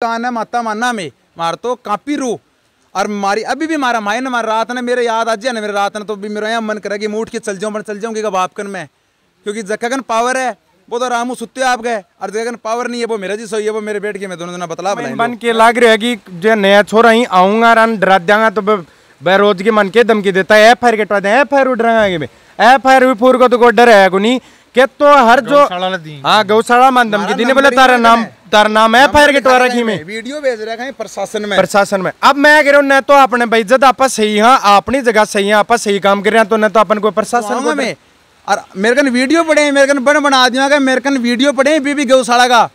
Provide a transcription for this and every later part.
गाना माता माना में मार तो कापी रू और मारी अभी भी मारा माए ना मार रात ने मेरे याद आज ना मेरे रात ने तो भी मेरा यहाँ मन करेगा मैं उठ के चल जाऊँगी बाप कन में, क्योंकि जगन पावर है वो तो रामू सुत्ते आप गए और जगन पावर नहीं है वो मेरा जी सोई है वो मेरे बेट के मैं दोनों जना बतला मन के लाग रहा है कि जो नया छोरा ही आऊंगा रन डरा देंगा तो बेरोज के मन के धमकी देता है एफ आई आर कटवा दें एफ आई आर उड़ रहा है एफ आई आर भी पूर को तो डर है नहीं के तो हर जो हाँ गौशाला मान धमकी देने बोले तारा नाम एफ आई आर कटवा रखी में वीडियो भेज रखा है प्रशासन में। अब मैं कह रहा हूँ न तो अपने भाई जब आप सही हाँ अपनी जगह सही है आप सही काम कर रहे हैं तो न तो अपन को प्रशासन में और मेरे कन वीडियो पड़े मेरे कन बड़े बड़ा आदमी का मेरे कन वीडियो पड़े बीबी गौशाला का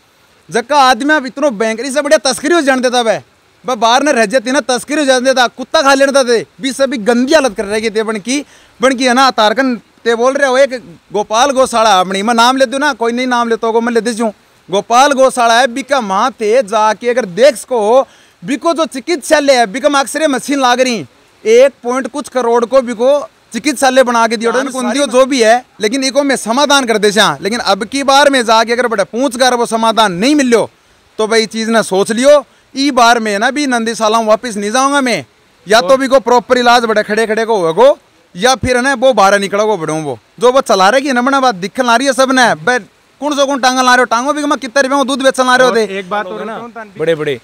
जक्का आदमी अब इतना बैंकरी से बढ़िया तस्करी हो जान देता वह बाहर ने रह जाती ना तस्करी हो जान देता कुत्ता खा लेता थे भी सभी गंदी हालत कर रही थी बन की है ना तारकन ते बोल रहे हो एक गोपाल गौशाला अपनी मैं नाम ले दूँ ना कोई नहीं नाम लेता होगा मैं ले दीजूँ गोपाल गौशाला है बिका वहाँ थे जाके अगर देख सको बिको जो चिकित्सालय है बिका अक्सर मशीन लाग रही 1 कुछ करोड़ को बिको चिकित्सालय बना के दियो जो भी है, लेकिन इको मैं समाधान कर दे लेकिन अब की बार में जाके अगर बड़ा पूछ कर वो समाधान नहीं मिलो तो भाई चीज ना सोच लियो ई बार में ना भी नंदी साला वापस नहीं जाऊंगा मैं, या तो भी को प्रॉपर इलाज बड़े खड़े खड़े को होगो या फिर है वो बाहर निकलोगो बड़ो वो चला रहे की नमना बात दिखल आ रही है सब ने कौन सो कौन टांगल ला रहे हो टांगो भी मैं कितने रुपये दूध बेचन ला रहे होते। एक बात और ना बड़े बड़े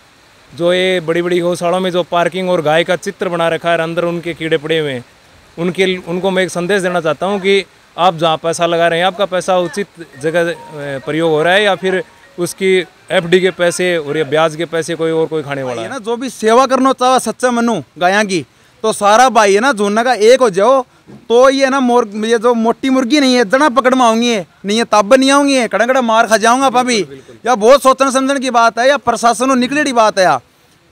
जो ये बड़ी बड़ी गौशालाओं में जो पार्किंग और गाय का चित्र बना रखा है अंदर उनके कीड़े पड़े हुए हैं उनको मैं एक संदेश देना चाहता हूँ कि आप जहाँ पैसा लगा रहे हैं आपका पैसा उचित जगह प्रयोग हो रहा है या फिर उसकी एफडी के पैसे और या ब्याज के पैसे कोई खाने वाला है ना। जो भी सेवा करना चाहे सच्चा मनु गाया की तो सारा भाई है ना झूना का एक हो जाओ तो ये ना ये जो मोटी मुर्गी नहीं है जना पकड़ में आऊंगी नहीं है तब नहीं आऊंगी कड़ा कड़ा मार खा जाऊंगा अभी या बहुत सोचने समझने की बात है या प्रशासन निकलेगी बात है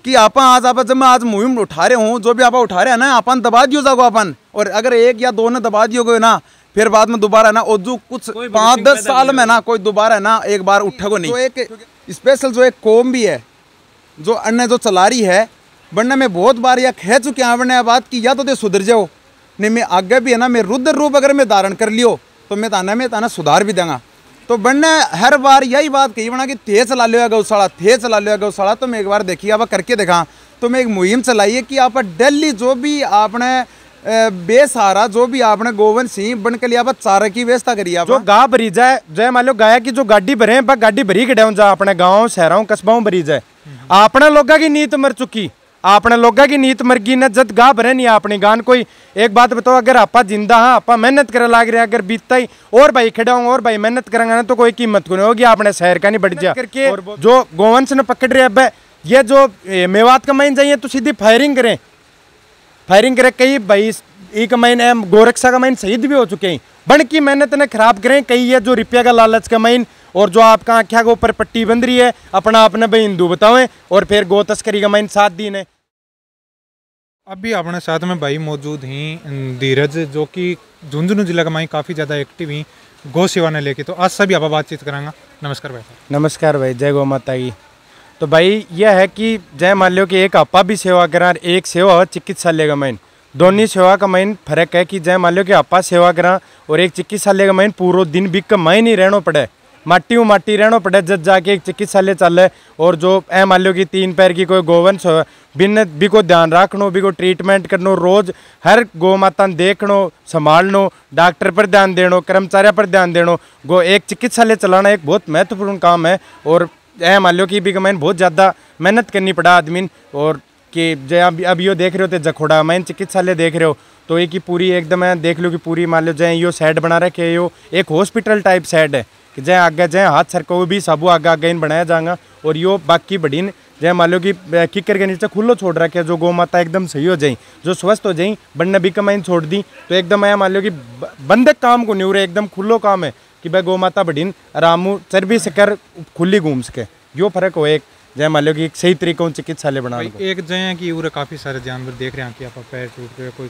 कि आप आज आप जब मैं आज मुहिम उठा रहे हूँ जो भी आप उठा रहे हैं ना अपन दबा दियो जाओ अपन, और अगर 1 या 2 ने दबा दियोगे ना फिर बाद में दोबारा ना और जो कुछ 5-10 साल में ना कोई दोबारा ना एक बार उठेगो नहीं। तो एक स्पेशल जो एक कौम भी है जो अन्य जो चला रही है वरना मैं बहुत बार यह कह चुके हैं वरना बात की या तो सुधर जाओ नहीं मैं आगे भी है ना मैं रुद्र रूप अगर मैं धारण कर लियो तो मैं ताना सुधार भी दूंगा। तो बनने हर बार यही बात कही बना कि थे चला लिया गौशाला तो मैं एक बार देखिए आप करके देखा तो मैं एक मुहिम चलाई है कि आप दिल्ली जो भी आपने बेसहारा जो भी आपने गोवन सिंह बन के लिए आप चारा की व्यवस्था करी आप जो गा भरी जाए जय मान लो गाया की जो गाड़ी भरे गाड़ी भरी कटे जा अपने गाँव शहरों कस्बाओं भरी जाए अपने लोगों की नीत मर चुकी आपने लोगों की नीत मर गई न जद गा भरे नहीं अपनी गान कोई एक बात बताओ अगर आपा जिंदा हाँ आपा मेहनत करे लाग रहे अगर बीतता ही और भाई खड़ा हूँ और भाई मेहनत करेंगे ना तो कोई कीमत को नहीं होगी आपने शहर का नहीं बढ़ जा करके जो गोवंश ने पकड़ रहे अब ये जो मेवात का महीन जाइए तो सीधी फायरिंग करें कई भाई एक महीने गोरक्षा का महीन शहीद भी हो चुके हैं बन की मेहनत ने खराब करें कई ये जो रुपया का लालच का महीन और जो आपका आख्या के ऊपर पट्टी बंध रही है अपना आपने भाई हिंदू बताओ और फिर गो तस्करी का महीन 7 दिन है। अभी अपने साथ में भाई मौजूद हैं धीरज जो कि झुंझुनू जिला का माई काफ़ी ज़्यादा एक्टिव ही गौ सेवा ने लेके, तो आज सभी आप बातचीत करांगा। नमस्कार भाई। नमस्कार भाई, जय गौ माता की। तो भाई यह है कि जय मान लो कि एक आपा भी सेवा करा एक सेवा चिकित्सालय का माइन दोनों सेवा का माइन फर्क है कि जय मान लो कि आपा सेवा करा और एक चिकित्सालय का माइन पूरा दिन भी का माइन ही रहना पड़े माटी रहना पड़े जब जाके एक चिकित्सालय चले और जो ए मान लो कि 3 पैर की कोई गोवंश हो बिन भी को ध्यान रखनो भी को ट्रीटमेंट करनो रोज हर गौ माता देखनो संभालनो डॉक्टर पर ध्यान देनो कर्मचारी पर ध्यान देनो गो एक चिकित्सालय चलाना एक बहुत महत्वपूर्ण काम है। और ए मान लो कि भी मैंने बहुत ज़्यादा मेहनत करनी पड़ा आदमी और कि जय अब यो देख रहे हो तो जखोड़ा मैंने चिकित्सालय देख रहे हो तो एक ही पूरी एकदम देख लो कि पूरी मान लो जय यो साइड बना रखे यो एक हॉस्पिटल टाइप साइड है कि जय आगे जय हाथ सर को भी सबू आगे इन बनाया जाएगा और यो बाकी बढ़ीन जय मान लो कि किकर के नीचे खुलो छोड़ रखे जो गौ माता एकदम सही हो जाए जो स्वस्थ हो जाए बनने भी कमाइन छोड़ दी तो एकदम आया मान लो कि बंदे काम को नहीं हो रहे एकदम खुलो काम है कि भाई गौ माता बढ़ीन आरामू चर्बी से कर खुली घूम सके यो फर्क हो एक जय मान लो कि एक सही तरीकों चिकित्सालय बना एक जय कि पूरे काफ़ी सारे जानवर देख रहे हैं कि आप पैर टूट गए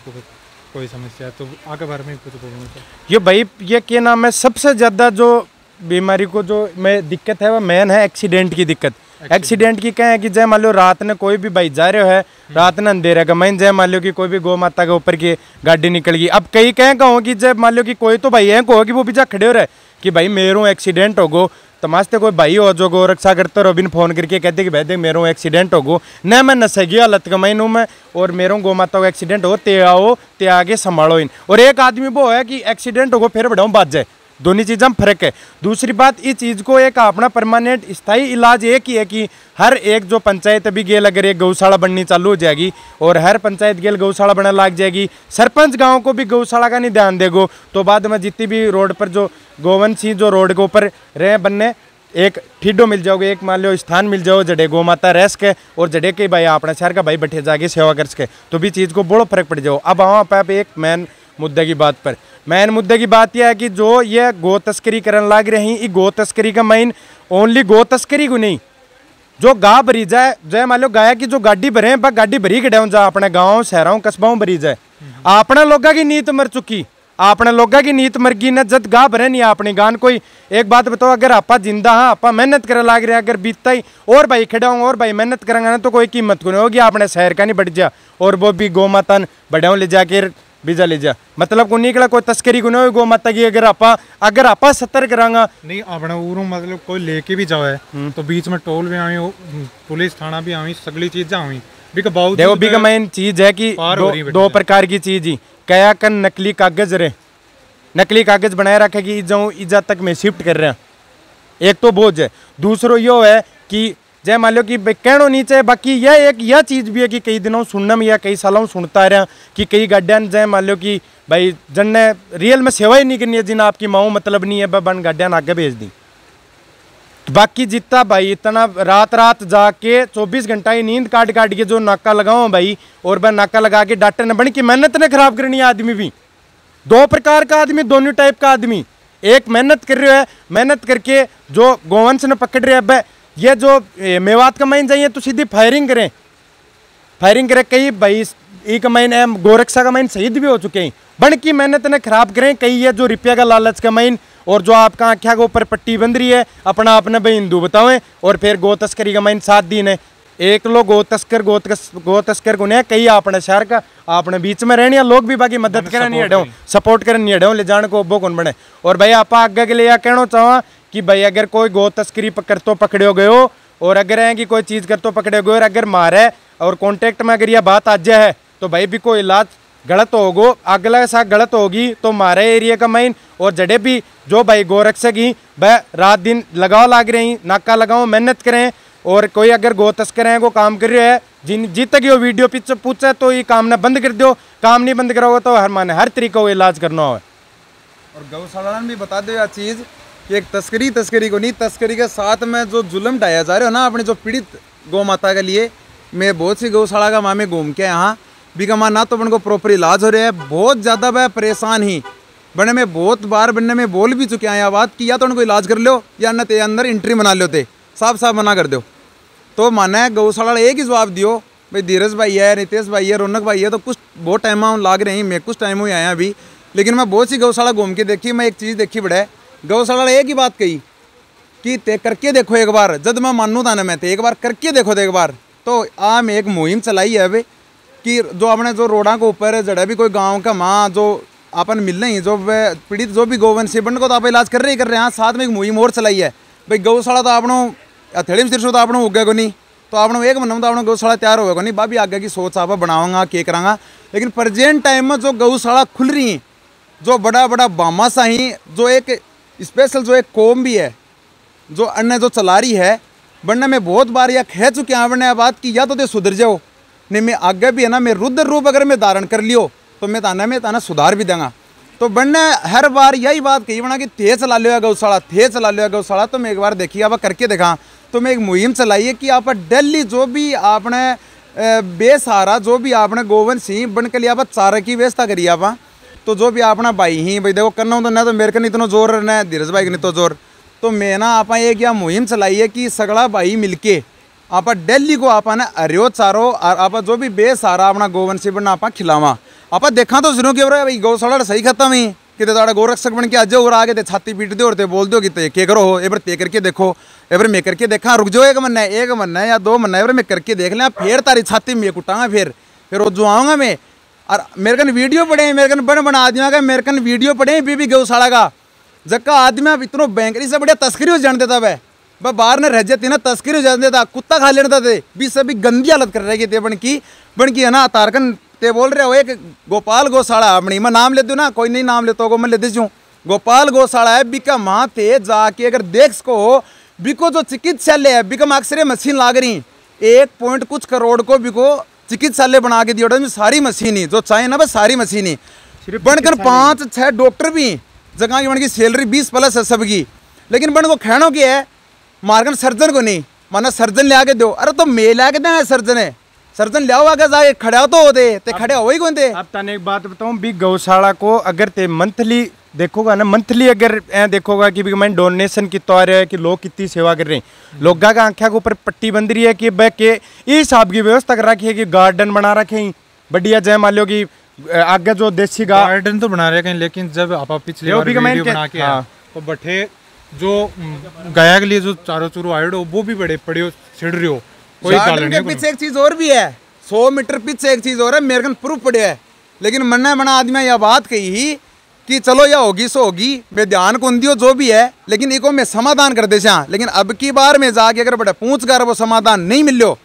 कोई समस्या तो आगे बारे में कुछ बोलना ये भाई ये क्या नाम है सबसे ज़्यादा जो बीमारी को जो मैं दिक्कत है वो मेन है एक्सीडेंट की दिक्कत। एक्सीडेंट की क्या है कि जय मान लो रात ने कोई भी भाई जा रहे है रात ने अंधेरे का मैं जय मान लो कि कोई भी गौ माता के ऊपर की गाड़ी निकल गई अब कई कहें कहो कि जय मान लो कि कोई तो भाई है कहो कि वो भी जा खड़े हो रहे कि भाई मेरो एक्सीडेंट हो गो, तमाशते कोई भाई हो जो गो रक्षा करते रहो, बिन फोन करके कहते कि भाई देख मेरो एक्सीडेंट हो गो, न मैं नशेगी हालत का महीनों में और मेरो गौ माता को एक्सीडेंट हो ते आओ ते आगे संभालो इन। और एक आदमी वो है कि एक्सीडेंट हो गो फिर बढ़ाऊँ बात जाए, दोनों चीज़ों में फर्क है। दूसरी बात इस चीज़ को एक अपना परमानेंट स्थायी इलाज एक ही है कि हर एक जो पंचायत अभी गेल अगर एक गौशाला बननी चालू हो जाएगी और हर पंचायत गेल गौशाला बनने लग जाएगी, सरपंच गांव को भी गौशाला का नहीं ध्यान देगो, तो बाद में जितनी भी रोड पर जो गोवंशी जो रोड के ऊपर रह बनने एक ठीडो मिल जाओगे, एक मान लो स्थान मिल जाओ जड़े गौ माता रह सके और जड़े के भाई अपने शहर का भाई बैठे जाके सेवा कर सके, तो भी चीज़ को बड़ो फर्क पड़ जाओ। अब वहाँ पर एक मेन मुद्दे की बात पर, मेन मुद्दे की बात यह है कि जो ये गो तस्करी करने लग रही, ये गो तस्करी का मेन ओनली गो तस्करी को नहीं, जो गा भरी जाए जय मान लो गाया की जो गाड़ी भरे बा गाड़ी भरी के डाउन जा अपने गाँव शहरों कस्बाओं भरी जाए, अपने लोगों की नीत मर चुकी, अपने लोगों की नीत मर गई न जद गा भरे नहीं अपनी गान। कोई एक बात बताओ, अगर आपा जिंदा हाँ आपा मेहनत करे लाग रहे, अगर बीतता ही और भाई खड़ा हूँ और भाई मेहनत करेंगे ना तो कोई कीमत को नहीं होगी, अपने शहर का नहीं बढ़ जा और वो भी गौ माता बढ़ाओ ले जाके बीजा ले जा, मतलब को निकला कोई तस्करी को नहीं हो गौ माता की। अगर आपा सतर्क करांगा नहीं अपने ऊरों मतलब कोई लेके भी जाए तो बीच में टोल भी आई, पुलिस थाना भी आई, सगली चीज आई देखो बिका मेन चीज है कि दो प्रकार की चीज ही कया कर नकली कागज रे, नकली कागज बनाए रखे कि जाऊँ इज्जत तक में शिफ्ट कर रहे हैं, एक तो बोझ है। दूसरो यो है कि जय मान लो कि कहनो नीचे, बाकी यह चीज़ भी है कि कई दिनों सुनने में या कई सालों सुनता रहा कि कई गाड़ियाँ जय मान लो कि भाई जन ने रियल में सेवा ही नहीं करनी है, जिन आपकी माओ मतलब नहीं है बन गाड़ियाँ आगे भेज दी। बाकी जितना भाई इतना रात रात जाके 24 घंटा ही नींद काट काट के जो नाका लगाओ भाई और वह नाका लगा के डॉक्टर ने बन की मेहनत ने खराब करनी है। आदमी भी दो प्रकार का आदमी, दोनों टाइप का आदमी, एक मेहनत कर रहे है, मेहनत करके जो गोवंश ने पकड़ रहे है, ये जो मेवात का महीन जाइए तो सीधी फायरिंग करें, फायरिंग करें कई भाई एक महीने गोरक्षा का महीन शहीद भी हो चुके हैं, बन की मेहनत ने खराब करें कई ये जो रुपया का लालच का महीन और जो आपका आख्या के ऊपर पट्टी बंध रही है अपना आपने भाई हिंदू बताओ और फिर गो तस्करी का महीन 7 दिन है। एक लोग गो तस्कर को नहीं कई अपने शहर का आपने बीच में रहने लोग भी बाकी मदद करें नहीं हटाओ, सपोर्ट करें नहीं हटाओ, ले जाने को वो कौन बने। और भाई आप आगे के लिए यह कहना चाहो कि भाई अगर कोई गो तस्करी कर तो पकड़े गए हो और अगर है कि कोई चीज़ कर तो पकड़े गए और अगर मारे और कॉन्टेक्ट में अगर यह बात आ जाए तो भाई भी कोई इलाज गलत होगो, अगला साथ गलत होगी तो मारे एरिया का माइन और जड़े भी जो भाई गोरक्षक ही वह रात दिन लगाओ लाग रही, नाका लगाओ, मेहनत करें और कोई अगर गो तस्कर हैं वो काम कर रहे हैं जित तक ये वीडियो पीछे पूछे तो ये काम ना बंद कर दो, काम नहीं बंद करोगे तो हर माने हर तरीके को इलाज करना हो। और गौशाला में भी बता दो यह चीज़ कि एक तस्करी को नहीं, तस्करी के साथ में जो जुल्म ढाया जा रहे हो ना अपने जो पीड़ित गौ माता के लिए, मैं बहुत सी गौशाला का मामे घूम के यहाँ भी कमा ना तो उनको प्रॉपर इलाज हो रहा है, बहुत ज़्यादा वह परेशान ही बने में बहुत बार बनने में बोल भी चुके हैं यह बात कि या तो उनको इलाज कर लो या न ते अंदर एंट्री बना लो, थे साफ साफ मना कर दो। तो माना है गौशाला एक ही जवाब दियो भाई धीरज भाई है, नितेश भाई है, रौनक भाई है, तो कुछ बहुत टाइम लाग रहे हैं, मैं कुछ टाइम हुई आया अभी, लेकिन मैं बहुत सी गौशाला घूम के देखी, मैं एक चीज़ देखी बड़ा गौशाला ने एक ही बात कही कि ते करके देखो एक बार, जब मैं मानू था ना मैं ते एक बार करके देखो तो एक बार। तो आम एक मुहिम चलाई है अभी कि जो अपने जो रोडा के ऊपर जड़ा भी कोई गाँव का माँ जो अपन मिल रही जो पीड़ित जो भी गोवंश बन को तो आप इलाज कर रहे हैं, हाँ साथ में एक मुहिम और चलाई है भाई गौशाला तो आपनों हथेली में सिरसो तो आपने उगे को नहीं, तो आपने एक महीना तो आपने गौशाला तैयार होगा नहीं, बाबी आगे की सोच आप बनाऊंगा के करांगा। लेकिन प्रेजेंट टाइम में जो गौशाला खुल रही हैं, जो बड़ा बड़ा बामाशाही जो एक स्पेशल जो एक कौम भी है जो अन्य जो चला रही है, वरना मैं बहुत बार यह कह चुके हैं वरना बात की या तो ते सुधर जाओ नहीं मैं आगे भी है ना मैं रुद्र रूप अगर मैं धारण कर लियो तो मैं ताना सुधार भी दूंगा। तो बनने हर बार यही बात कही बना कि थे चला लिया गौशाला, थे चला लिया गौशाला। तो मैं एक बार देखिए आप करके देखा, तो मैं एक मुहिम चलाई है कि आप दिल्ली जो भी आपने बेसहारा जो भी आपने गोवंश ही बन के लिए आप चारा की व्यवस्था करिए आप, तो जो भी अपना भाई ही भाई देखो करना हो तो ना तो मेरे को नहीं इतना जोर ना धीरज भाई का नहीं तो जोर। तो मैं ना आप एक यह मुहिम चलाई है कि सगड़ा भाई मिलके आप दिल्ली को आप हरियो चारो और आप जो भी बेसहारा अपना गोवंशी बनना आप खिलावा। आप देखा तो जरूर कि भाई गौशाला सही खत्म ही कि ताड़ा गोरक्षक बन के आज और आगे ते छाती पीट दो और ते बोल दो कि ते करो हो एबर ते करके देखो, एबर मैं करके देखा, रुक जाओ एक महीना है या 2 महीना एबर मैं करके देख लें, फिर तारी छाती में कुटाऊंगा, फिर वो जो आऊँगा मैं। और मेरे कन वीडियो पड़े, मेरे कन बन आदमियों का मेरे कन वीडियो पड़े भी गौशाला का, जक्का आदमी अब इतनो बैंकरी से बढ़िया तस्करी हो जान देता वह बाहर ने रह जाती ना तस्करी हो जान देता कुत्ता खा लेता थे भी सभी गंदी हालत कर रहे थे बन की है ना तारकन ते बोल रहे हो एक गोपाल गौशाला अपनी मैं नाम लेती हूँ ना कोई नहीं नाम लेता होगा मैं लेती हूँ गोपाल गौशाला है बिका वहाँ थे जाके अगर देख सको बिको जो चिकित्सालय है बिका अक्सर मशीन लाग रही 1 कुछ करोड़ को बिको चिकित्सालय बना के दिया में सारी मशीन ही जो चाहे ना बस सारी मशीन ही बनकर 5-6 डॉक्टर भी जगह की बन की सैलरी 20+ है सबकी लेकिन बन को खैनो की है मार्गन सर्जन को नहीं माना सर्जन ले आके दो अरे तो मैं ला के दें सर्जन है सर्जन ले आगे जाके खड़ा तो होते ते खड़े हो ही कौन थे। अब तने एक बात बताऊं भी गौशाला को अगर ते मंथली देखोगा ना मंथली अगर देखोगा कि मैं डोनेशन की तौर है कि लोग कितनी सेवा कर रहे हैं लोग का आंखों के ऊपर पट्टी बंद रही है कि बै के इस हिसाब की व्यवस्था कर रखी है कि गार्डन बना रखे हैं बढ़िया जय मान लो कि आगे जो देसी गार्डन तो बना रहे हैं लेकिन जब आप पिछले वीडियो बना के तो बठे जो गाया के लिए जो चारों चूरो आए हो वो भी बड़े पड़े हो छिड़ रहे हो के पीछे एक चीज और भी है 100 मीटर पीछे एक चीज और है मेरे प्रूफ पड़े है लेकिन मन्ना बना आदमी यह बात कही कि चलो यह होगी सो होगी मैं ध्यान को दियो जो भी है लेकिन इको मैं समाधान कर दे लेकिन अब की बार में जाके अगर बड़ा पूछ कर वो समाधान नहीं मिलो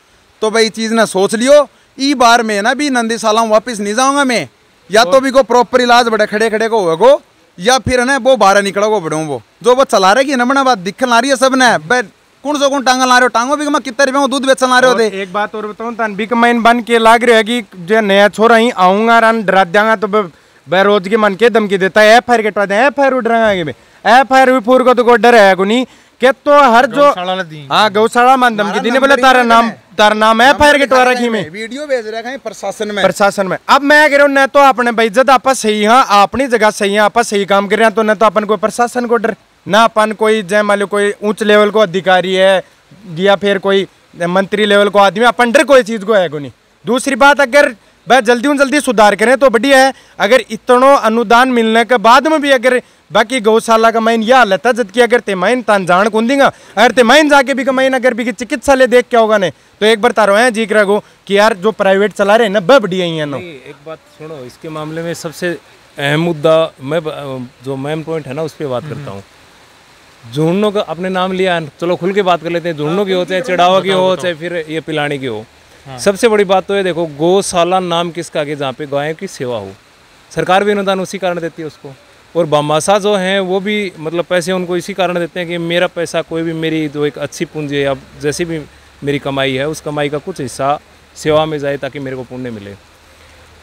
तो भाई चीज ना सोच लियो ई बार में ना भी नंदीशाला वापस नहीं जाऊंगा मैं या तो भी को प्रॉपर इलाज बड़े खड़े खड़े को होगा या फिर है ना वो बाहर निकला को बढ़ू वो जो वो चला रहे की नमना बात दिखन ला रही है सब ने कौन सो कौन टांगा ला रहे हो टांगो भी कितने रुपये दूध बेचन ला रहे होते। एक बात और बताऊं तन भी कमाइन बन के लाग रहे है कि जो नया छोरा ही आऊंगा रन डरा देंगा तो रोज के मन के धमकी देता है FIR कटवा दे FIR उड़ रहा है FIR भी पूर को तो कोई डर है नहीं के तो हर जो हाँ गौशाला मान धमकी देने बोले तारा नाम FIR कटवा रखी में वीडियो भेज रहा है प्रशासन में अब मैं कह रहा हूँ न तो अपने भाई जब आप सही हाँ अपनी जगह सही है आप सही काम कर रहे हैं तो न तो अपन कोई प्रशासन को डर ना अपन कोई जय मान लो कोई उच्च लेवल को अधिकारी है या फिर कोई मंत्री लेवल को आदमी अपन डर कोई चीज को है को नहीं। दूसरी बात अगर वह जल्दी सुधार करें तो बढ़िया है अगर इतना अनुदान मिलने के बाद में भी अगर बाकी गौशाला का माइन यह हालत है जबकि अगर ते माइन तान जान कौन देगा अगर ते माइन जाके भी कमाइन अगर भी चिकित्सालय देख क्या होगा ने तो एक बार तारो है जिक्र रखो कि यार जो प्राइवेट चला रहे हैं ना वह बढ़िया ही है ना। एक बात सुनो इसके मामले में सबसे अहम मुद्दा मैं जो मेन पॉइंट है ना उस पर बात करता हूँ। झुंडों का अपने नाम लिया चलो खुल के बात कर लेते हैं झुंडों की हो चाहे चढ़ावा की हो चाहे फिर ये पिलाने की हो। सबसे बड़ी बात तो ये देखो गौशाला नाम किसका आगे जहाँ पे गायों की सेवा हो सरकार भी अनुदान उसी कारण देती है उसको और बामासा जो हैं वो भी मतलब पैसे उनको इसी कारण देते हैं कि मेरा पैसा कोई भी मेरी जो एक अच्छी पूंजी है अब जैसी भी मेरी कमाई है उस कमाई का कुछ हिस्सा सेवा में जाए ताकि मेरे को पुण्य मिले।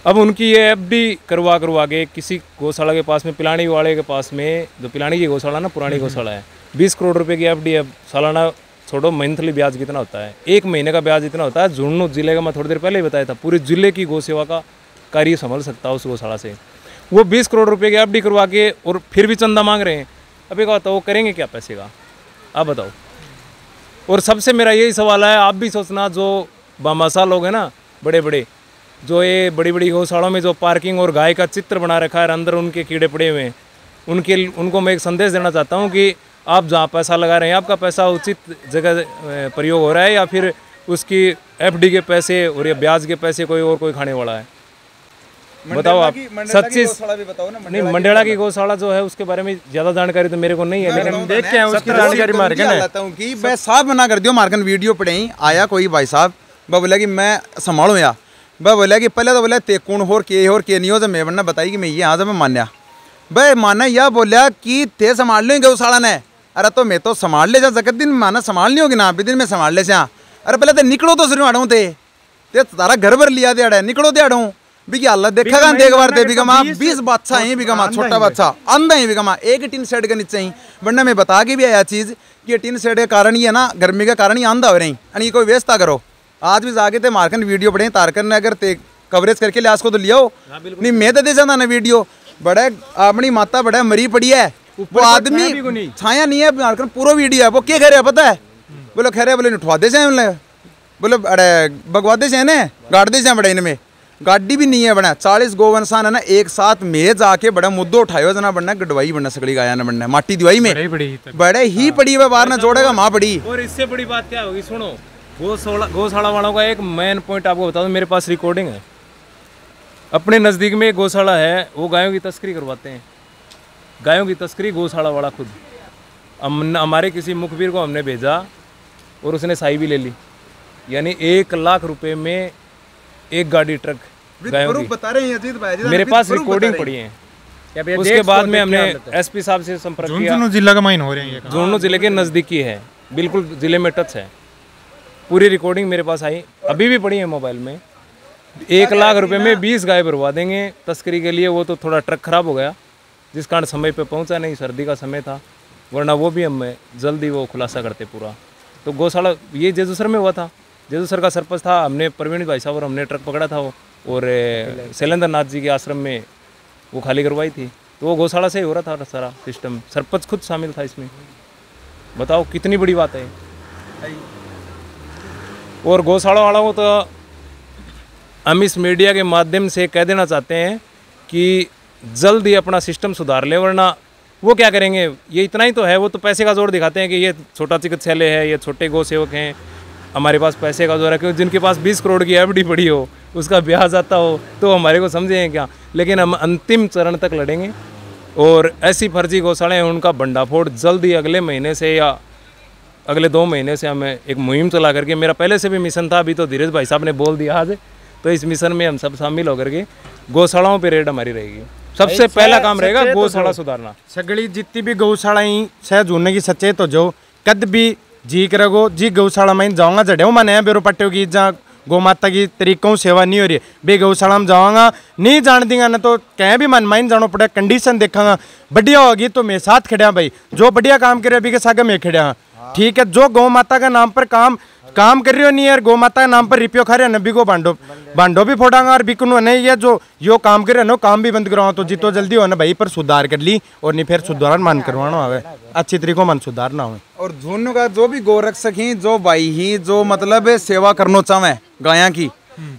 अब उनकी ये FD करवा के किसी गौशाला के पास में पिलानी वाले के पास में जो पिलानी की गौशाला ना पुरानी गौशाला है 20 करोड़ रुपए की FD है सालाना छोड़ो मंथली ब्याज कितना होता है 1 महीने का ब्याज इतना होता है। झुंझुनू जिले का मैं थोड़ी देर पहले ही बताया था पूरे जिले की गौ सेवा का कार्य संभाल सकता है उस गौशाला से। वो 20 करोड़ रुपए की FD करवा के और फिर भी चंदा मांग रहे हैं। अब एक बताओ वो करेंगे क्या पैसे का आप बताओ। और सबसे मेरा यही सवाल है आप भी सोचना जो बामासा लोग हैं ना बड़े बड़े जो ये बड़ी बड़ी गौशालाओं में जो पार्किंग और गाय का चित्र बना रखा है अंदर उनके कीड़े पड़े हुए हैं उनको मैं एक संदेश देना चाहता हूँ कि आप जहाँ पैसा लगा रहे हैं आपका पैसा उचित जगह प्रयोग हो रहा है या फिर उसकी FD के पैसे और या ब्याज के पैसे कोई खाने वाला है बताओ आप सच्ची नहीं। मंडेला की गौशाला जो है उसके बारे में ज्यादा जानकारी तो मेरे को नहीं है लेकिन देख के उसकी जानकारी मार्गन कि मैं साहब मना कर दियो मार्गन वीडियो पड़े ही आया कोई भाई साहब वह बोला कि मैं संभालूँ या वह बोला कि पहले तो बोला ते कौन हो के नहीं हो जब मैं बनना बताई कि मैं ये आज मैं मान्या भाई माना यह बोला कि ते संभाल लो गौशाला ने। अरे तो मैं तो संभाल ले जा जगत दिन माना संभाल नहीं होगी ना दिन में संभाल ले जा। अरे पहले तो निकलो तो शुरू आड़ू ते तारा घर भर लिया दे निकलो दे आड़ू भी हालत देखा देख बार दे बिगमा 20 बादशाह ही बिगमा छोटा बादशाह अंधा ही बिगमा एक टीन सेट के नीचे ही वरना मैं बता के भी आया चीज कि टीन सेट के कारण ही है ना गर्मी के कारण ही अंधा हो रही ये कोई व्यवस्था करो। आज भी जाके थे मार्कन वीडियो पढ़े तारकन ने अगर ते कवरेज करके लिया को तो लिया हो नहीं मैं तो दे जाता ना वीडियो बड़ा अपनी माता बड़ा मरी पड़ी है वो आदमी छाया नहीं है मार्कन पूरा वीडियो है वो क्या कह रहे पता है बोलो कह रहे बोले उठवा दे जाए बोले अरे भगवा दे जाए ना गाड़ दे जाए बड़ा इनमें गाड़ी भी नहीं है बना 40 गोवंशान है ना एक साथ में जाके बड़ा मुद्दो उठायो जना बनना गडवाई बनना सकड़ी गाया ना बनना माटी दिवाई में बड़े ही पड़ी हुआ बाहर ना जोड़ेगा माँ पड़ी। और इससे बड़ी बात क्या होगी सुनो गौशाला वालों का एक मेन पॉइंट आपको बता दूं मेरे पास रिकॉर्डिंग है। अपने नज़दीक में एक गौशाला है वो गायों की तस्करी करवाते हैं गायों की तस्करी गौशाला वाला खुद। हमारे किसी मुखबिर को हमने भेजा और उसने साई भी ले ली, यानी 1 लाख रुपए में एक गाड़ी ट्रक गायों की। बता रहे हैं अजीत भाई, मेरे पास रिकॉर्डिंग पड़ी है। उसके बाद में हमने एसपी साहब से संपर्क किया। झुंझुनू जिला का माइन हो रहे हैं, झुंझुनू जिले के नज़दीकी है, बिल्कुल जिले में टच है। पूरी रिकॉर्डिंग मेरे पास आई, अभी भी पड़ी है मोबाइल में। 1 लाख रुपए में 20 गाय भरवा देंगे तस्करी के लिए। वो तो थोड़ा ट्रक खराब हो गया जिस कारण समय पे पहुंचा नहीं, सर्दी का समय था, वरना वो भी हम जल्दी वो खुलासा करते पूरा। तो गौशाला ये जेजूसर में हुआ था, जेजूसर का सरपंच था, हमने प्रवीण भाई साहब और हमने ट्रक पकड़ा था वो, और शैलेंद्र नाथ जी के आश्रम में वो खाली करवाई थी। तो वो गौशाला से ही हो रहा था सारा सिस्टम, सरपंच खुद शामिल था इसमें। बताओ कितनी बड़ी बात है। और गौशाला वालों को तो हम इस मीडिया के माध्यम से कह देना चाहते हैं कि जल्द ही अपना सिस्टम सुधार ले, वरना वो क्या करेंगे। ये इतना ही तो है, वो तो पैसे का जोर दिखाते हैं कि ये छोटा चिकित्सालय है, ये छोटे गौ सेवक हैं, हमारे पास पैसे का जोर है। क्योंकि जिनके पास 20 करोड़ की एफडी पड़ी हो, उसका ब्याज आता हो, तो हमारे को समझें क्या। लेकिन हम अंतिम चरण तक लड़ेंगे और ऐसी फर्जी गौशालाएं उनका भंडाफोड़ जल्द ही अगले महीने से या अगले 2 महीने से हमें एक मुहिम चला करके, मेरा पहले से भी मिशन था, अभी तो धीरज भाई साहब ने बोल दिया आज, तो इस मिशन में हम सब शामिल होकर के गौशालाओं पे रेड हमारी रहेगी। सबसे पहला काम रहेगा गौशाला सुधारना। सगड़ी जितनी भी गौशालाएं सह जुड़ने की सचेत हो जो कद भी जी करोगो जी गौशाला में जाऊंगा जड़े मैंने बेरो पट्टियों की जहाँ गौ माता की तरीकों सेवा नहीं हो रही है, बे गौशाला में जाऊंगा नहीं जान देंगे ना तो कहीं भी मन माइन जानो पड़े, कंडीशन देखांगा बढ़िया होगी तो मैं साथ खड़ा भाई, जो बढ़िया काम करे अभी के सागे मैं खड़ा। ठीक है, जो गौ माता का नाम पर काम कर रही हो नहीं यार, गौ माता के नाम पर रिपियो खा रहे हैं, नबी को बांडो भी फोड़ांगा और बिकनो नहीं, ये जो यो काम कर रहे हो काम भी बंद करवाओ। तो जितो जल्दी हो ना भाई, पर सुधार कर ली और नहीं फिर सुधार मन करवाना हो, अच्छी तरीकों मन सुधार ना हो। और झुंड का जो भी गोरक्षक ही, जो भाई ही, जो मतलब सेवा करना चाहे गाया की,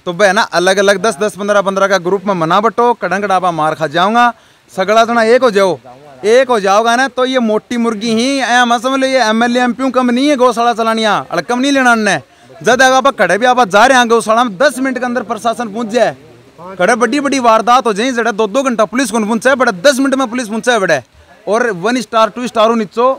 तो वह ना अलग अलग 10-10, 15-15 का ग्रुप में मना बटो, कड़ंगड़ापा मार खा जाऊंगा, सगड़ा जना एक हो जाओगा ना, तो ये मोटी मुर्गी ही मत समझ लो, ये MLA MP कम नहीं है गौशाला चलानिया, अड़कम नहीं लेना ने। जब आप खड़े भी आप जा रहे हैं गौशाला में, 10 मिनट के अंदर प्रशासन पहुंच जाए, खड़े बड़ी वारदात हो जाए, जड़ा 2-2 घंटा पुलिस को पहुंचा है, बड़ा 10 मिनट में पुलिस पहुंचा है बड़े, और 1 स्टार 2 स्टार नीचो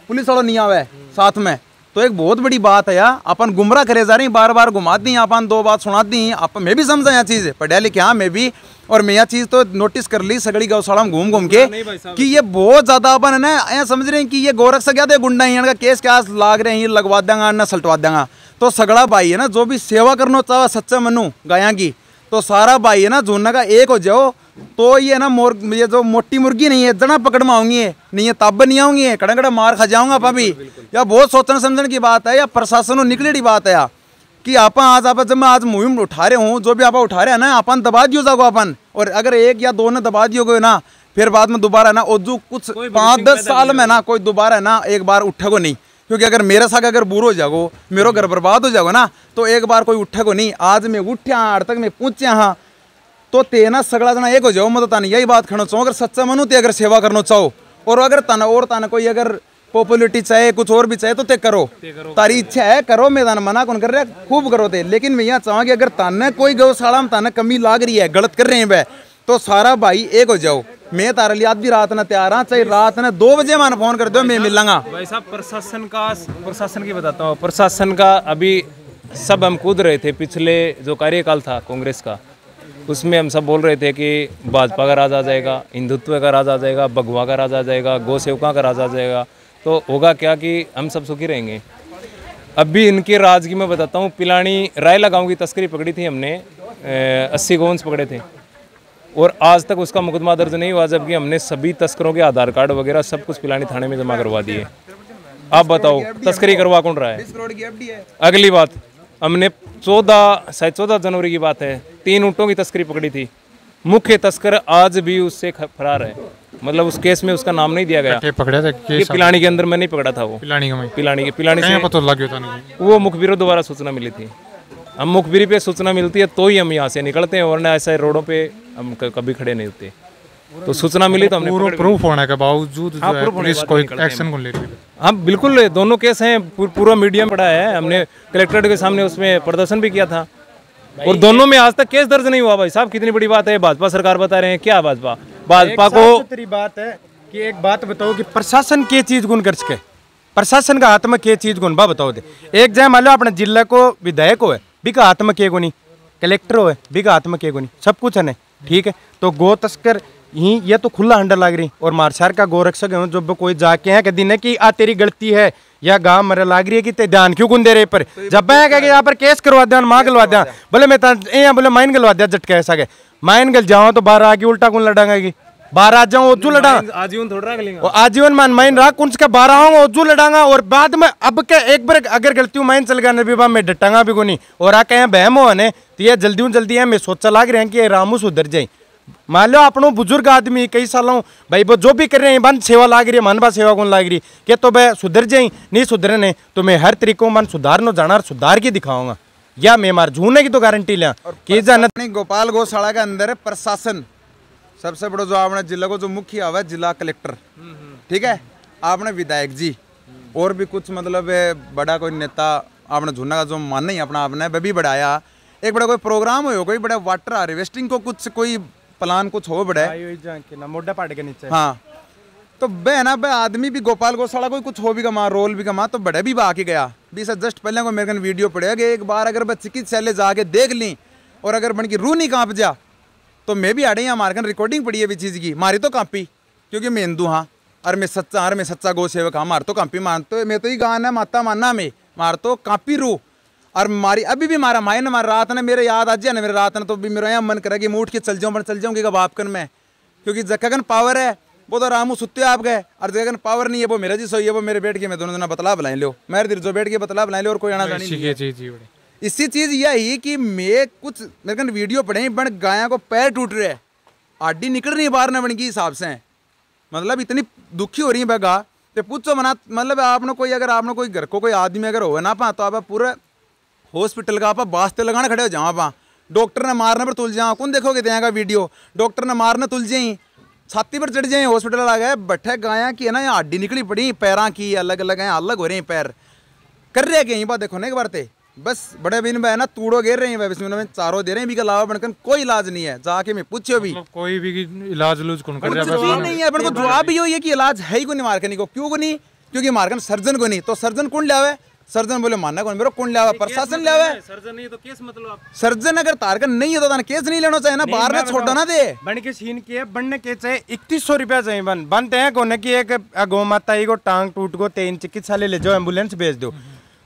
पुलिस वालों नहीं आवे साथ में। तो एक बहुत बड़ी बात है यार, अपन गुमराह करे जा रहे हैं, बार बार घुमा दी, अपन 2 बात सुना दी, आप मैं भी समझा यह चीज़ पढ़ा लिखे, हाँ मैं भी, और मैं यह चीज़ तो नोटिस कर ली सगड़ी गौशाला में घूम के कि ये बहुत ज़्यादा अपन है ना ऐसा समझ रहे हैं कि ये गोरक्षक क्या थे, गुंडा ही, इनका केस क्या लाग रहे हैं, ये लगवा देंगे ना सलटवा देंगे। तो सगड़ा भाई है ना, जो भी सेवा करना चाहे सच्चा मनु गाया की, तो सारा भाई है ना झूना का एक हो जाओ, तो ये ना ये जो मोटी मुर्गी नहीं है जना पकड़ में आऊंगी नहीं है, तब नहीं आऊंगी, कड़ा मार खा जाऊंगा पापी। या बहुत सोचने समझने की बात है, या प्रशासन निकलेड़ी बात है या कि आप आज जब मैं आज मुहिम उठा रहे हूँ, जो भी आप उठा रहे हैं ना, अपन दबा दियो जाओ अपन, और अगर 1 या 2 ने दबा दियोगे ना, फिर बाद में दोबारा ना और जो कुछ 5-10 साल में ना कोई दोबारा ना एक बार उठेगो नहीं, क्योंकि अगर मेरे साथ अगर बुरा हो जाओ, मेरा घर बर्बाद हो जाओ ना, तो एक बार कोई उठेगो नहीं। आज मैं उठ्या आड़ तक मैं पहुंचा हाँ, तो तेना सगड़ा जना एक हो जाओ। मैं तो ताने यही बात कहना चाहूँ, अगर सच्चा मनु ते अगर सेवा करना चाहो, और अगर ताना कोई अगर पॉपुलरिटी चाहे कुछ और भी चाहे तो ते करो, तारी इच्छा है करो, मैदान मना कौन कर रहा है, खूब करो ते। लेकिन मैं यहाँ चाहूँगी अगर ताने कोई गौशाला में ताने कमी लाग रही है, गलत कर रहे हैं वह, तो सारा भाई एक हो जाओ। मैं तारे लिए आज भी रात ना तैयार हाँ, चाहे रात ने 2 बजे मान फोन कर दो, मैं मिलूंगा। भाई साहब प्रशासन की बताता हूँ, प्रशासन का अभी सब हम कूद रहे थे, पिछले जो कार्यकाल था कांग्रेस का, उसमें हम सब बोल रहे थे कि भाजपा का राज आ जाएगा, हिंदुत्व का राज आ जाएगा, भगवा का राज आ जाएगा, गौ सेवका का राज आ जाएगा, तो होगा क्या कि हम सब सुखी रहेंगे। अभी इनके राज की मैं बताता हूँ, पिलानी रायला गांव की तस्करी पकड़ी थी हमने, 80 गौंस पकड़े थे, और आज तक उसका मुकदमा दर्ज नहीं हुआ, जबकि हमने सभी तस्करों के आधार कार्ड वगैरह सब कुछ पिलानी थाने में जमा करवा दिए। आप बताओ तस्करी करवा कौन रहा है। अगली बात, हमने 14 जनवरी की बात है, 3 ऊँटों की तस्करी पकड़ी थी, मुख्य तस्कर आज भी उससे फरार है, मतलब उस केस में उसका नाम नहीं दिया गया। पकड़ा था पिलानी के अंदर मैं नहीं पकड़ा था, वो पिलानी से पता लग गया था, वो मुखबिरों द्वारा सूचना मिली थी। हम मुखबिरी पे सूचना मिलती है तो ही हम यहाँ से निकलते हैं, वरना ऐसे रोडों पे हम कभी खड़े नहीं होते। तो सूचना मिली तो हमने प्रूफ होने के बावजूद पुलिस कोई एक्शन को ले रही है। हाँ बिल्कुल, दोनों केस हैं, पूरा मीडिया में पड़ा है, हमने कलेक्ट्रेट के सामने उसमें प्रदर्शन भी किया था, और दोनों में आज तक केस दर्ज नहीं हुआ। भाई साहब कितनी बड़ी बात है, भाजपा सरकार बता रहे हैं क्या, भाजपा को बात है कि एक बात बताओ कि प्रशासन के चीज गुण कर सके, प्रशासन का हाथ में के चीज गुण बा बताओ दे। एक जय मान लो अपने जिले को विधायक हो बिका हाथ में के गुनी, कलेक्टर हो बिका हाथ में के गुनी, सब कुछ है नहीं, ठीक है। तो गो तस्कर ही ये तो खुला हंडा लाग रही, और मारसार का गो रक्षक है जो कोई जाके है कहती ने कि आ तेरी गलती है या गांव मरे लाग रही है कि ते ध्यान क्यों गुन दे रहे पर, जब मैं कह यहाँ पर केस करवा दिया मां गलवा दिया, बोले मैं बोले माइन गलवा दिया झटका ऐसा के माइन गल जाओ तो बाहर आके उल्टा कौन लड़ांगा, बारह आ जाऊं ओजू लड़ा आजीवन थोड़ा और आजीवन मान माइन रहा कुछ के 12 आऊंगा ओजू लड़ांगा, और बाद में अब के एक बार अगर गलती माइन चल गया नबी बा मैं डटांगा भी कोनी, और आ कहें बहम हो ने तो ये जल्दी है मैं सोचा लाग रहे हैं कि रामू सुधर जाए। मान लो अपनों बुजुर्ग आदमी कई सालों भाई वो जो भी कर रहे हैं बन सेवा लाग रही है, मन बा सेवा कौन लाग रही कि तो भाई सुधर जाए, नहीं सुधरे ने तो मैं हर तरीकों मन सुधारनो जाना सुधार के दिखाऊंगा, या मैं मार झूठने की तो गारंटी लिया कि अपनी गोपाल गौशाला के अंदर प्रशासन सबसे बड़ा जो आपने जिला को जो मुख्य हुआ है जिला कलेक्टर, ठीक है, आपने विधायक जी और भी कुछ मतलब बड़ा कोई नेता आपने झूठना का जो मान नहीं अपना आपने वह भी बढ़ाया, एक बड़ा कोई प्रोग्राम हो कोई बड़ा वाटर हार्वेस्टिंग को कुछ कोई प्लान कुछ हो बड़ा मोटा पाट के नीचे, हाँ तो बह ना बह आदमी भी गोपाल गौशाला कोई कुछ हो भी कमा रोल भी कमा तो बड़े भी बाकी गया भी सर जस्ट पहले को मेरे वीडियो पड़ेगा एक बार अगर मैं चिकित्सालय जाके देख ली और अगर बन की रूह नहीं कांप जा तो मैं भी आड़े यहाँ मारकर रिकॉर्डिंग पड़ी है भी चीज़ की मारी तो कांपी क्योंकि मैं हिंदू हाँ और मैं सच्चा गौ सेवक हाँ मार तो कांपी मान तो मैं तो ही गान है माता मानना में मार तो कांपी रूह और मारी अभी भी मारा माए ना मार रात ने मेरे याद आज ना मेरे रात ने तो भी मेरा यहाँ मन करा कि मैं उठ के चल जाऊँ चल जाऊँगी कब आपकन में क्योंकि जगन पावर है वो तो रामू सुत्ते आप गए और जगन पावर नहीं है वो मेरा जी सोई है वो मेरे बैठ के मैं दोनों जना बतला बुलाए लो मेरे दिल जो बैठ के बतला बुलाए लो और कोई आना जानी नहीं। इसी चीज़ यही कि मैं कुछ मेरे कन वीडियो पढ़े बन गाया को पैर टूट रहे है आडी निकल रही है बाहर न बन की हिसाब से मतलब इतनी दुखी हो रही है बगा तो पूछो मना मतलब आपने कोई अगर आपने कोई घर को कोई आदमी अगर हो ना पा तो आप पूरा हॉस्पिटल का आप वास्ते लगाने खड़े हो जाओ आप डॉक्टर ने मारने पर तुल जाओ कौन देखोगे दें का वीडियो डॉक्टर ने मारने तुल जाई छाती पर चढ़ जाए हॉस्पिटल आ गए बैठे गाया कि है ना यहाँ हड्डी निकली पड़ी पैरों की अलग अलग हैं अलग हो रहे हैं पैर कर रहे हैं बात देखो ना एक बार थे बस बड़े बिन है ना तूड़ो घेर रहे हैं इसमें चारों दे रहे हैं भी अलावा बनकर कोई इलाज नहीं है जाके मैं पूछो भी कोई भी इलाज लूज कौन कर रहा है नहीं है को जवाब भी ये कि इलाज है ही को नहीं मारकनी को क्यों को नहीं क्योंकि मारकन सर्जन को नहीं तो सर्जन कौन लिया है सर्जन बोले मानना कौन मेरे कौन लिया प्रशासन लिया है सर्जन नहीं तो केस मतलब सर्जन अगर तारकन नहीं है तो केस नहीं लेना चाहिए ना बाहर में छोड़ो ना दे बन के सीन किए बनने के चाहे 3100 रुपया चाहिए बनते हैं कोने की एक गौ माता को टांग टूट को 3 चिकित्सालय ले जाओ एम्बुलेंस भेज दो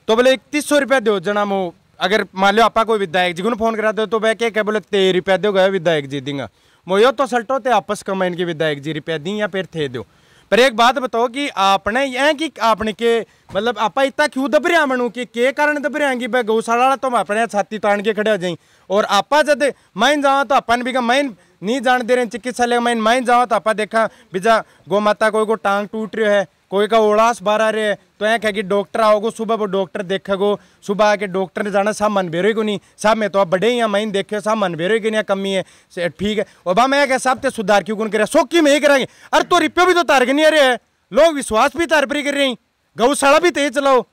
तो बोले 3100 रुपया दो जना मो अगर मान लो आपा कोई विधायक जी को फोन करा दो तो वह क्या बोले 13 रुपया दो गए विधायक जी देंगे मोयो तो सल्टो ते आपस कमा इनके विधायक जी रुपया दी या फिर थे दो पर एक बात बताओ कि आपने यह कि आपने के मतलब आपा इतना क्यों दब रहे बनू कि के कारण दब रहे कि भाई गौशाला तो हम अपने छाती तान के खड़े हो जाए और आपा जब माइन जाओ तो अपन भी माइन नहीं जान दे रहे चिकित्सालय माइन जाओ तो आपा देखा बिजा गौ माता कोई को टांग टूट रहे है कोई का ओड़ास बार आ रहे है तो यह कह कि डॉक्टर आओगो सुबह वो डॉक्टर देखोगो सुबह आके डॉक्टर ने जाना सब मन बेरो को नहीं साहब मैं तो आप बड़े यहाँ माइन देखे सब मन बेरो की नहीं कमी है ठीक है और बा मैं क्या साहब ते सुधार क्यों कौन करे सौखी में ही कराएंगे अरे तो रिप्यो भी तो तार के नहीं आ रहे हैं लोग विश्वास भी तार पर कर रहे हैं गौशाला भी तेज चलाओ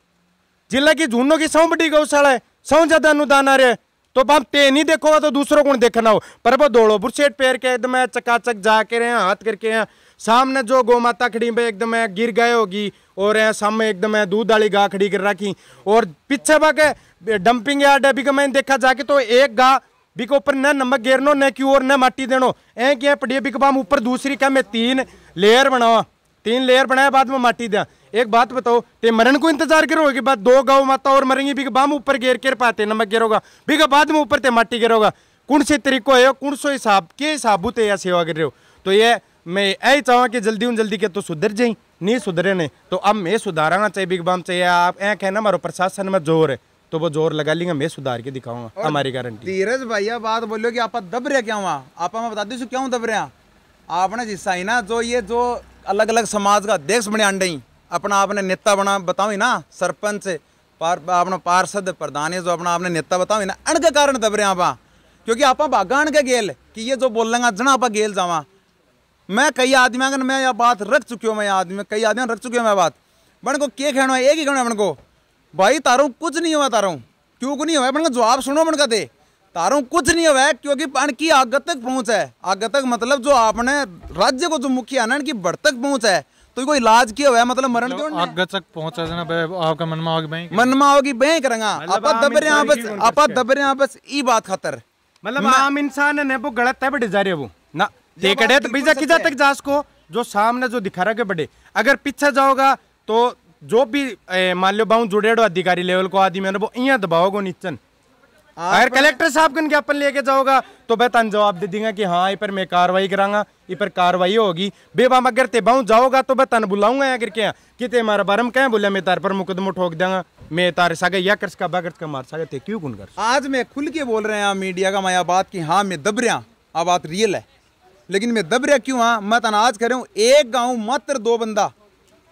जिला की झूनों की सौ बड़ी गौशाला है सौ ज्यादा अनुदान आ रहे हैं तो आप ते नहीं देखोगा तो दूसरों को देखना हो पर वो दौड़ो बुरसेट पैर के एकदम चकाचक जाके रहे हाथ करके हैं सामने जो गौ माता खड़ी पे एकदम गिर गए होगी और सामने एकदम दूध वाली गा खड़ी कर रखी और पीछे बाके डंपिंग यार्ड है भी मैंने देखा जाके तो एक गा भी के ऊपर न नमक गेरनो न क्यों और न माटी देनो ऐ क्या पड़ी भी बाम ऊपर दूसरी क्या मैं 3 लेयर बनावा 3 लेयर बनाया बाद में माटी दिया एक बात बताओ ते मरण को इंतजार करो कि बाद 2 गौ माता और मरेंगी भी बाम ऊपर घेर कर पाते नमक गिरोगा भी बाद में ऊपर ते माटी गिरोगा कौन से तरीको है कौन सो हिसाब के हिसाबूत या सेवा कर रहे हो तो ये मैं यही चाहूँ कि जल्दी के तो सुधर जाए नहीं सुधरे ने तो अब मैं सुधारना चाहिए बिग बाम चाहिए आप ऐ कहना हमारा प्रशासन में जोर है तो वो जोर लगा लेंगे मैं सुधार के दिखाऊंगा हमारी गारंटी। धीरज भैया बात बोलो कि आप दब रहे क्या वहाँ आप हमें बता दीजिए क्यों दब रहे आपने जिससा ही ना जो ये जो अलग अलग समाज का अध्यक्ष बने अंडे अपना आपने नेता बना बताओ ना सरपंच अपना पार्षद प्रधान है जो अपना आपने नेता बताओ ना अण के कारण दब रहे आप क्योंकि आप भागा अण के गेल कि ये जो बोल लेंगे जना आप गेल जावा मैं कई आदमी अगर मैं यह बात रख चुकी हूँ मैं आदमी कई आदमी रख चुकी हूँ मैं बात बन को के कहना एक ही कहना बन को भाई तारों कुछ नहीं हुआ तारों क्यों को नहीं हुआ बन को जवाब सुनो बन का दे तारों कुछ नहीं हुआ है, क्योंकि पान की आगे तक पहुंच है। आगे तक मतलब जो आपने राज्य को जो मुखिया ना की बढ़ तक पहुंच है, तो कोई इलाज किया हुआ है, मतलब मरण क्यों नहीं आगे तक पहुंचा ना आपका मन में होगी बैंक मन में होगी बैंक करेंगा आपा दबरे यहाँ बस ई बात खातर मतलब आम इंसान है वो गलत है बड़े जा रहे वो ना टेकड़े तो बीजा किजा तक जास को जो सामने जो दिखा रहा के बड़े, अगर पीछे जाओगा तो जो भी मान लो बाऊ जुड़ेड़ो अधिकारी लेवल को आदमी वो यहाँ दबाओगे नीचन। अगर कलेक्टर साहब का ज्ञापन लेके जाओगा तो बेतन जवाब दे देंगे कि हाँ इस पर मैं कार्रवाई करांगा, इस पर कार्रवाई होगी। बेबाम अगर ते बाऊ जाओगा तो बेतन बुलाऊंगा या करके कि ते हमारा बारम कह बोले मैं तार पर मुकदमा ठोक दूंगा, मैं तारे सागे या कर सका बागर का मार सके थे क्यों कौन कर। आज मैं खुल के बोल रहे हैं मीडिया का माया बात की हाँ मैं दब रहा, आ बात रियल है, लेकिन मैं दब रहा क्यों? हाँ मैं तनाज कर रहा हूँ, एक गाँव मात्र 2 बंदा,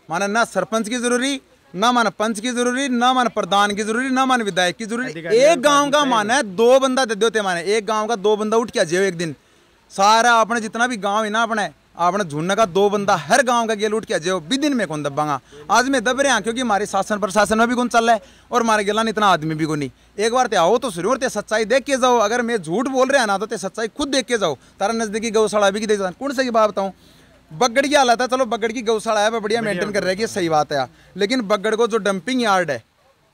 माना ना सरपंच की जरूरी, ना माना पंच की जरूरी, ना माना प्रधान की जरूरी, ना माना विधायक की जरूरी, एक गांव का माना है 2 बंदा दे देते माने, एक गांव का 2 बंदा उठ के जाओ एक दिन, सारा अपने जितना भी गांव है ना अपने झुंड का 2 बंदा हर गांव का गेल उठ के जाओ, भी दिन में कौन दबांगा। आज मैं दब रहे हैं क्योंकि हमारे शासन प्रशासन में भी कौन चल रहा है और हमारे गेला इतना आदमी भी को नहीं। एक बार ते आओ तो शुरू और ते सच्चाई देख के जाओ, अगर मैं झूठ बोल रहा है ना तो ते सच्चाई खुद देख के जाओ। तारा नजदीकी गौशाला भी देख कौन सी बात बताऊँ, बगड़ की हालत है, चलो बगड़ की गौशाला है बढ़िया मेंटेन कर रही है, सही बात है, लेकिन बगड़ को जो डंपिंग यार्ड है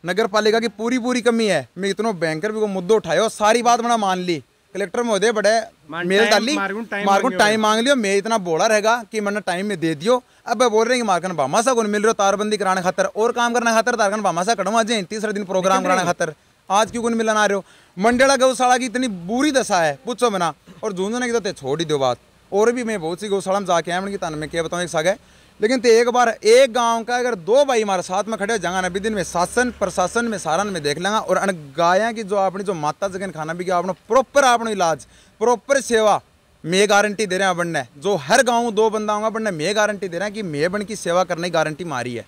नगर पालिका की पूरी कमी है। मैं इतनों बैंकर भी को मुद्दों उठाया, सारी बात मैंने मान ली, कलेक्टर महोदय बड़े मेल डाली, मार्को टाइम मांग लियो, मैं इतना बोला रहेगा कि मैंने टाइम में दे दियो। अब बोल रहे हैं कि मार्कन भामासा को मिल रहा तारबंदी कराने खातर और काम करने खातर, तारकन भामासा कड़वा जाए 3 दिन प्रोग्राम कराने खातर, आज क्यों कौन मिलना आ रहे हो। मंडेला गौशाला की इतनी बुरी दशा है पूछो बना, और झुंझुनू की तो छोड़ ही दो बात, और भी मैं बहुत सी गौशाला में जाके आया उनकी तान में क्या बताऊँ एक साग है, लेकिन तो एक बार एक गांव का अगर 2 भाई हमारे साथ में खड़े हो जाएंगे ना, भी दिन में शासन प्रशासन में सारा में देख लेंगे। और गाया की जो अपनी जो माता जगन खाना भी आपने प्रॉपर आपने इलाज प्रॉपर सेवा मैं गारंटी दे रहे हैं बनने, जो हर गाँव 2 बंदा होगा बनने मैं गारंटी दे रहे हैं कि मैं बन की सेवा करने की गारंटी मारी है।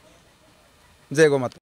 जय गौ माता।